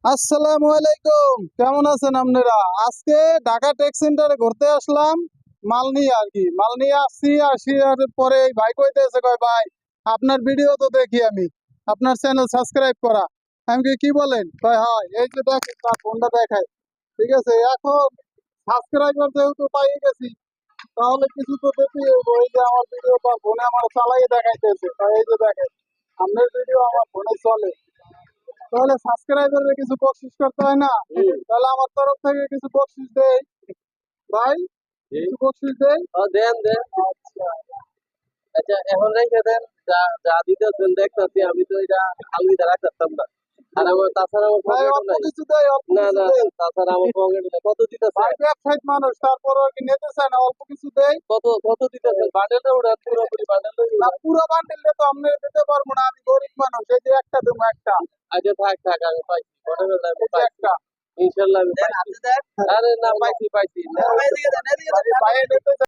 আসসালামু আলাইকুম, কেমন আছেন আপনারা? আজকে ঢাকা টেক সেন্টারে ঘুরতে আসলাম মাল নিয়ে আর কি। মাল নিয়ে আসি পরে এই ভাই কইতেছে, কয় ভাই আপনার ভিডিও তো দেখি আমি, আপনার চ্যানেল সাবস্ক্রাইব করা। আমি কি বলেন? কয় হয়, এই যে দেখেন তার ফোনটা দেখায়। ঠিক আছে, এখন সাবস্ক্রাইবার যেহেতু পাই গেছি, তাহলে কিছু তো দেখি। ওই যে আমার ভিডিও বা ফোনে আমার চালাই দেখাইতেছে, কয় এই যে দেখেন আপনার ভিডিও আমার ফোনে চলে, তাহলে সাবস্ক্রাইবারে কিছু বকশিস করতে হয় না? তাহলে আমার তরফ থেকে কিছু বকশিস দেই ভাই, কিছু বকশিস দেই। দেন দেন। আচ্ছা, আচ্ছা এখন রেখে দেন, যা যা দিতেছেন দেখতেছি, আমি তো এটা খালি দ্বারা করতাম না। আর আমার তাছাড়া আমার ভাই পকেটও অল্প নাই। কিছু দেই, অল্প না কিছু না দেই। তাছাড়া আমার পকেট নাই। কত দিতেছে? ভাই ব্যবসায়িক মানুষ, তারপরে কি নিতে চায় না? অল্প কিছু দেই। কত কত দিতেছে? বান্ডেলটা উড়ান, পুরোপুরি বান্ডেলটা না, উড়ান। পুরো বান্ডিল তো আমি দিতে পারবো না, আমি গরিব মানুষ। এই যে একটা দেবো, একটা, আচ্ছা থাক থাক, আমি পাইছি, মনে হলো আমি এই যে পাইছি। একটা। ইনশাল্লাহ আমি পাইছি। আরে না, পাইছি পাইছি। ভাই নিতে চায়